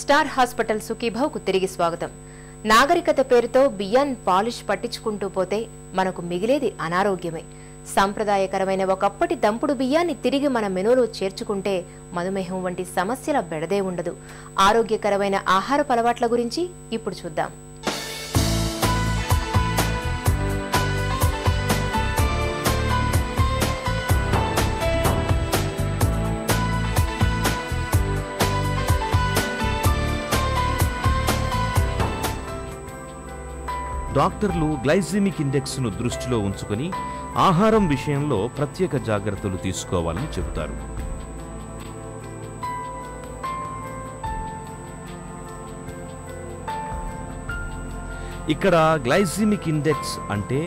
Star hospital సుఖీభావ్కు తిరిగి స్వాగతం. నాగరికత పేరుతో బియ్యాన్ని పాలిష్ పట్టించుకుంటూ పోతే మనకు మిగిలేది అనారోగ్యమే. సాంప్రదాయకరమైన ఒకప్పటి దంపుడు బియ్యాన్ని తిరిగి మన మెనూలో చేర్చుకుంటే మధుమేహం వంటి సమస్యల బెడదే ఉండదు. ఆరోగ్యకరమైన ఆహారపు అలవాట్ల గురించి ఇప్పుడు చూద్దాం. డాక్టర్లు గ్లైసెమిక్ ఇండెక్స్ను దృష్టిలో ఉంచుకొని ఆహారం విషయంలో ప్రత్యేక జాగ్రత్తలు తీసుకోవాలని చెబుతారు. ఇక్కడ గ్లైసెమిక్ ఇండెక్స్ అంటే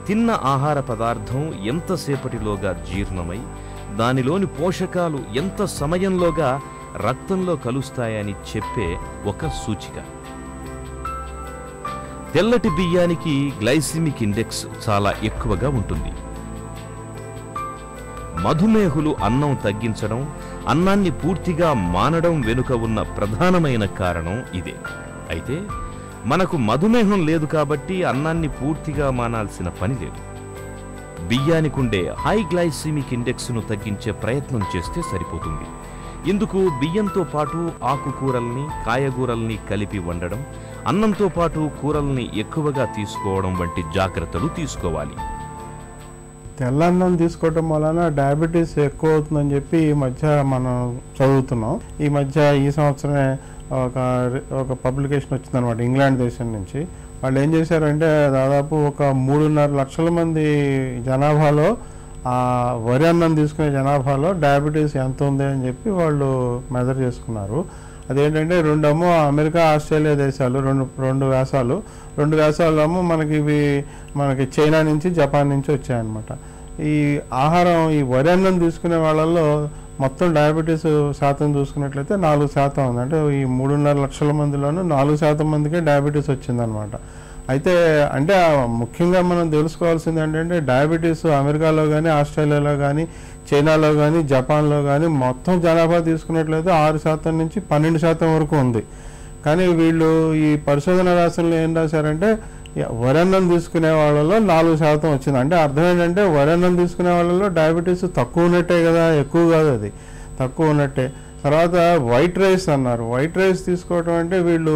తిన్న ఆహార పదార్థం ఎంతసేపటిలోగా జీర్ణమై దానిలోని పోషకాలు ఎంత సమయంలోగా రక్తంలో కలుస్తాయని చెప్పే ఒక సూచిక. తెల్లటి బియ్యానికి గ్లైసెమిక్ ఇండెక్స్ చాలా ఎక్కువగా ఉంటుంది. మధుమేహులు అన్నం తగ్గించడం, అన్నాన్ని పూర్తిగా మానడం వెనుక ఉన్న ప్రధానమైన కారణం ఇదే. అయితే మనకు మధుమేహం లేదు కాబట్టి అన్నాన్ని పూర్తిగా మానాల్సిన పని లేదు. బియ్యానికుండే హై గ్లైసెమిక్ ఇండెక్స్ను తగ్గించే ప్రయత్నం చేస్తే సరిపోతుంది. ఇందుకు బియ్యంతో పాటు ఆకుకూరల్ని, కాయగూరల్ని కలిపి వండడం, అన్నంతో పాటు కూరల్ని ఎక్కువగా తీసుకోవడం వంటి జాగ్రత్తలు తీసుకోవాలి. తెల్లన్నం తీసుకోవడం వలన డయాబెటీస్ ఎక్కువ అవుతుందని చెప్పి ఈ మధ్య మనం చదువుతున్నాం. ఈ సంవత్సరమే ఒక పబ్లికేషన్ వచ్చిందనమాట ఇంగ్లాండ్ దేశం నుంచి. వాళ్ళు ఏం చేశారంటే దాదాపు ఒక 3.5 లక్షల మంది జనాభాలో వరి అన్నం తీసుకునే జనాభాలో డయాబెటీస్ ఎంత ఉంది అని చెప్పి వాళ్ళు మెజర్ చేసుకున్నారు. అదేంటంటే రెండేమో అమెరికా, ఆస్ట్రేలియా దేశాలు, రెండు వ్యాసాలేమో మనకి చైనా నుంచి, జపాన్ నుంచి వచ్చాయన్నమాట. ఈ ఆహారం, ఈ వరి అన్నం తీసుకునే వాళ్ళల్లో మొత్తం డయాబెటీస్ శాతం చూసుకున్నట్లయితే 4% ఉంది. అంటే ఈ 3.5 లక్షల మందిలోనూ 4% మందికే డయాబెటీస్ వచ్చిందనమాట. అయితే అంటే ముఖ్యంగా మనం తెలుసుకోవాల్సింది ఏంటంటే డయాబెటీస్ అమెరికాలో కానీ, ఆస్ట్రేలియాలో కానీ, చైనాలో కానీ, జపాన్లో కానీ మొత్తం జనాభా తీసుకున్నట్లయితే 6% నుంచి 12% వరకు ఉంది. కానీ వీళ్ళు ఈ పరిశోధన వ్యాసంలో ఏం రాశారంటే వరన్నం తీసుకునే వాళ్ళలో 4% వచ్చింది. అంటే అర్థం ఏంటంటే వరన్నం తీసుకునే వాళ్ళలో డయాబెటీస్ తక్కువ ఉన్నట్టే కదా, ఎక్కువ కాదు, అది తక్కువ ఉన్నట్టే. తర్వాత వైట్ రైస్ అన్నారు. వైట్ రైస్ తీసుకోవటం అంటే వీళ్ళు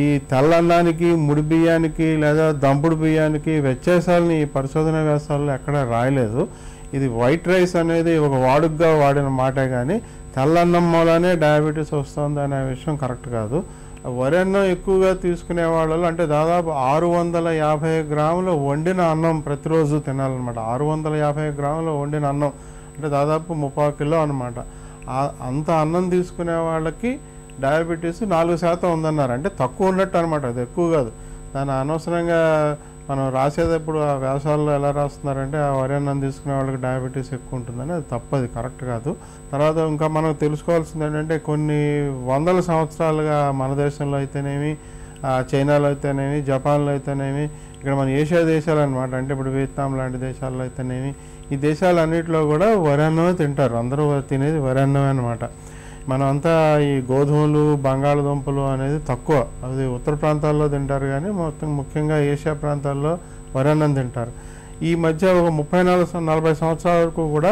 ఈ తెల్లన్నానికి, ముడి బియ్యానికి లేదా దంపుడు బియ్యానికి వ్యత్యాసాలని ఈ పరిశోధన వ్యాసాల్లో ఎక్కడ రాయలేదు. ఇది వైట్ రైస్ అనేది ఒక వాడుకగా వాడిన మాటే కానీ తెల్లన్నం మూలనే డయాబెటీస్ వస్తుంది అనే విషయం కరెక్ట్ కాదు. వరి అన్నం ఎక్కువగా తీసుకునే వాళ్ళలో అంటే దాదాపు 650 గ్రాముల వండిన అన్నం ప్రతిరోజు తినాలన్నమాట. 650 గ్రాముల వండిన అన్నం అంటే దాదాపు 30 కిలో అనమాట. అంత అన్నం తీసుకునే వాళ్ళకి డయాబెటీస్ 4% ఉందన్నారు. అంటే తక్కువ ఉన్నట్టు అనమాట, అది ఎక్కువ కాదు. దాని అనవసరంగా మనం రాసేటప్పుడు ఆ వ్యాసాల్లో ఎలా రాస్తున్నారంటే ఆ వరి అన్నం తీసుకునే వాళ్ళకి డయాబెటీస్ ఎక్కువ ఉంటుందని, అది తప్పది, కరెక్ట్ కాదు. తర్వాత ఇంకా మనం తెలుసుకోవాల్సింది ఏంటంటే కొన్ని వందల సంవత్సరాలుగా మన దేశంలో అయితేనేమి, చైనాలో అయితేనేమి, జపాన్లో అయితేనేమి, ఇక్కడ మన ఏషియా దేశాలు అనమాట, అంటే ఇప్పుడు వియత్నాం లాంటి దేశాల్లో అయితేనేమి, ఈ దేశాలన్నింటిలో కూడా వరి అన్నమే తింటారు. అందరూ తినేది వరి అన్నమే అనమాట. మనం అంతా ఈ గోధుమలు, బంగాళదుంపలు అనేది తక్కువ, అది ఉత్తర ప్రాంతాల్లో తింటారు కానీ ముఖ్యంగా ఏషియా ప్రాంతాల్లో వరి అన్నం తింటారు. ఈ మధ్య ఒక 30-40 సంవత్సరాల వరకు కూడా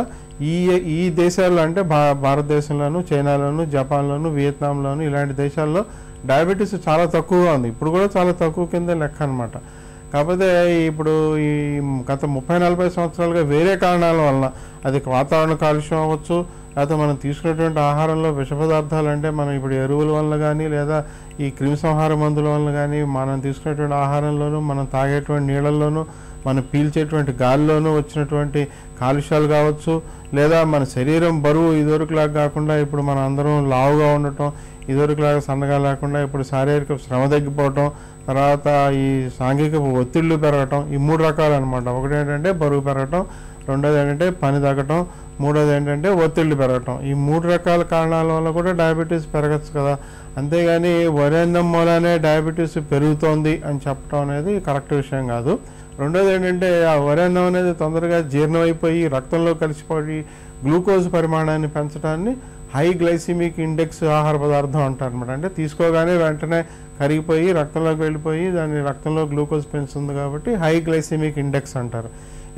ఈ దేశాల్లో అంటే భారతదేశంలోను, చైనాలోను, జపాన్లోను, వియత్నాంలోను ఇలాంటి దేశాల్లో డయాబెటీస్ చాలా తక్కువగా ఉంది. ఇప్పుడు కూడా చాలా తక్కువ కింద లెక్క అనమాట. కాకపోతే ఇప్పుడు ఈ గత 30-40 సంవత్సరాలుగా వేరే కారణాల వలన, అది వాతావరణ కాలుష్యం అవ్వచ్చు, లేకపోతే మనం తీసుకునేటువంటి ఆహారంలో విష పదార్థాలు, అంటే మనం ఇప్పుడు ఎరువుల వల్ల కానీ లేదా ఈ క్రిమిసంహార మందుల వల్ల కానీ, మనం తీసుకునేటువంటి ఆహారంలోనూ, మనం తాగేటువంటి నీళ్ళల్లోనూ, మనం పీల్చేటువంటి గాలిలోనూ వచ్చినటువంటి కాలుష్యాలు కావచ్చు, లేదా మన శరీరం బరువు ఇదివరకులాగా కాకుండా ఇప్పుడు మనం అందరం లావుగా ఉండటం, ఇదివరకులాగా సన్నగా లేకుండా ఇప్పుడు శారీరక శ్రమ తగ్గిపోవటం, తర్వాత ఈ సాంఘిక ఒత్తిళ్లు పెరగటం, ఈ 3 రకాలు అనమాట. ఒకటి ఏంటంటే బరువు పెరగటం, రెండోది ఏంటంటే పని తగ్గటం, మూడోది ఏంటంటే ఒత్తిళ్లు పెరగటం. ఈ 3 రకాల కారణాల వల్ల కూడా డయాబెటీస్ పెరగచ్చు కదా. అంతేగాని వరి అన్నం మూలనే డయాబెటీస్ పెరుగుతోంది అని చెప్పడం అనేది కరెక్ట్ విషయం కాదు. రెండోది ఏంటంటే ఆ వరి అన్నం అనేది తొందరగా జీర్ణమైపోయి రక్తంలో కలిసిపోయి గ్లూకోజ్ పరిమాణాన్ని పెంచడాన్ని హై గ్లైసిమిక్ ఇండెక్స్ ఆహార పదార్థం అంటారు అనమాట. అంటే తీసుకోగానే వెంటనే కరిగిపోయి రక్తంలోకి వెళ్ళిపోయి దాని రక్తంలో గ్లూకోజ్ పెంచుతుంది కాబట్టి హై గ్లైసిమిక్ ఇండెక్స్ అంటారు.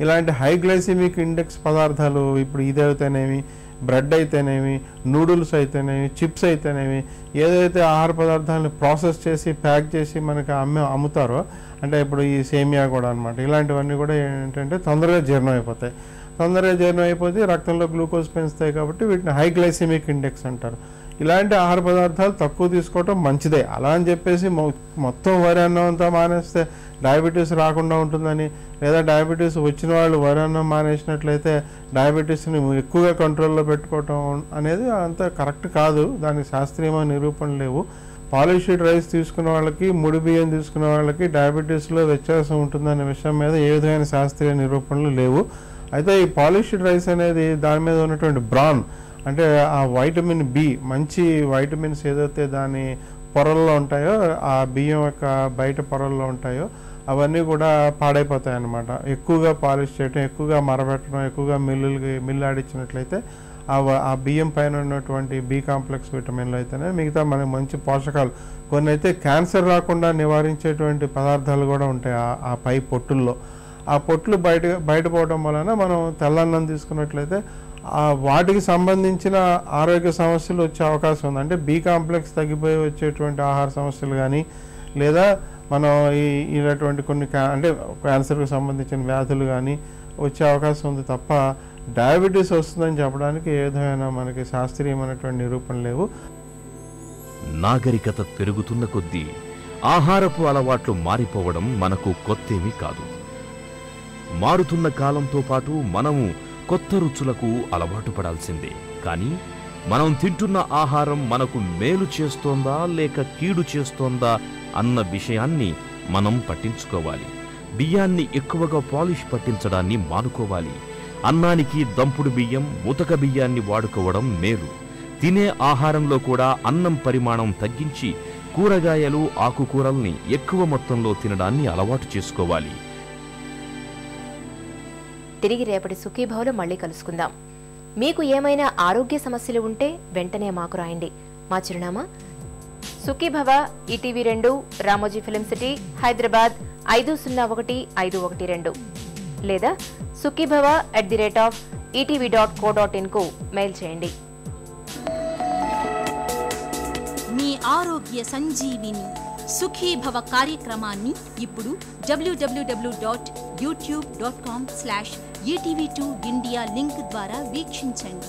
ఇలాంటి హై గ్లైసిమిక్ ఇండెక్స్ పదార్థాలు ఇప్పుడు ఇదైతేనేమి, బ్రెడ్ అయితేనేమి, నూడిల్స్ అయితేనేమి, చిప్స్ అయితేనేమి, ఏదైతే ఆహార పదార్థాలను ప్రాసెస్ చేసి ప్యాక్ చేసి మనకి అమ్ముతారో, అంటే ఇప్పుడు ఈ సేమియా కూడా అనమాట, ఇలాంటివన్నీ కూడా ఏంటంటే తొందరగా జీర్ణం అయిపోతాయి. తొందరగా జీర్ణం అయిపోతే రక్తంలో గ్లూకోజ్ పెంచుతాయి కాబట్టి వీటిని హై గ్లైసిమిక్ ఇండెక్స్ అంటారు. ఇలాంటి ఆహార పదార్థాలు తక్కువ తీసుకోవటం మంచిదే. అలా అని చెప్పేసి మొత్తం వరి అన్నం అంతా మానేస్తే డయాబెటీస్ రాకుండా ఉంటుందని, లేదా డయాబెటీస్ వచ్చిన వాళ్ళు వరి అన్నం మానేసినట్లయితే డయాబెటీస్ని ఎక్కువగా కంట్రోల్లో పెట్టుకోవటం అనేది అంత కరెక్ట్ కాదు. దానికి శాస్త్రీయమైన నిరూపణలు లేవు. పాలిష్డ్ రైస్ తీసుకున్న వాళ్ళకి, ముడి బియ్యం తీసుకున్న వాళ్ళకి డయాబెటీస్లో వ్యత్యాసం ఉంటుందనే విషయం మీద ఏ విధమైన శాస్త్రీయ నిరూపణలు లేవు. అయితే ఈ పాలిష్డ్ రైస్ అనేది దాని మీద ఉన్నటువంటి బ్రాన్, అంటే ఆ వైటమిన్ బి, మంచి వైటమిన్స్ ఏదైతే దాని పొరల్లో ఉంటాయో, ఆ బియ్యం యొక్క బయట పొరల్లో ఉంటాయో అవన్నీ కూడా పాడైపోతాయి అన్నమాట. ఎక్కువగా పాలిష్ చేయటం, ఎక్కువగా మరబెట్టడం, ఎక్కువగా మిల్లు ఆడించినట్లయితే ఆ బియ్యం పైన ఉన్నటువంటి బి కాంప్లెక్స్ విటమిన్లు అయితేనే మిగతా మనకి మంచి పోషకాలు, కొన్ని అయితే క్యాన్సర్ రాకుండా నివారించేటువంటి పదార్థాలు కూడా ఉంటాయి ఆ పై పొట్టుల్లో. ఆ పొట్లు బయటపోవడం వలన మనం తెల్లన్నం తీసుకున్నట్లయితే వాటికి సంబంధించిన ఆరోగ్య సమస్యలు వచ్చే అవకాశం ఉంది. అంటే బి కాంప్లెక్స్ తగ్గిపోయి వచ్చేటువంటి ఆహార సమస్యలు కానీ, లేదా మనం ఇలాంటి కొన్ని అంటే క్యాన్సర్కి సంబంధించిన వ్యాధులు కానీ వచ్చే అవకాశం ఉంది తప్ప డయాబెటీస్ వస్తుందని చెప్పడానికి ఏ విధమైన మనకి శాస్త్రీయమైనటువంటి నిరూపణ లేవు. నాగరికత పెరుగుతున్న కొద్దీ ఆహారపు అలవాట్లు మారిపోవడం మనకు కొత్తేమీ కాదు. మారుతున్న కాలంతో పాటు మనము కొత్త రుచులకు అలవాటు పడాల్సిందే. కానీ మనం తింటున్న ఆహారం మనకు మేలు చేస్తోందా లేక కీడు చేస్తోందా అన్న విషయాన్ని మనం పట్టించుకోవాలి. బియ్యాన్ని ఎక్కువగా పాలిష్ పట్టించడాన్ని మానుకోవాలి. అన్నానికి దంపుడు బియ్యం, ఉతక బియ్యాన్ని వాడుకోవడం మేలు. తినే ఆహారంలో కూడా అన్నం పరిమాణం తగ్గించి కూరగాయలు, ఆకుకూరల్ని ఎక్కువ మొత్తంలో తినడాన్ని అలవాటు చేసుకోవాలి. తిరిగి రేపటి సుఖీభవలో మళ్ళీ కలుసుకుందాం. మీకు ఏమైనా ఆరోగ్య సమస్యలు ఉంటే వెంటనే మాకు రాయండి. మా చిరునామా Sukhibhava, ETV 2, Ramoji film city, Hyderabad 501512, లేదా sukhibhava@etv.co.in కు మెయిల్ చేయండి. మీ ఆరోగ్య సంజీవిని సుఖీభవ కార్యక్రమాన్ని ఇప్పుడు www.youtube.com/etv2india లింక్ ద్వారా వీక్షించండి.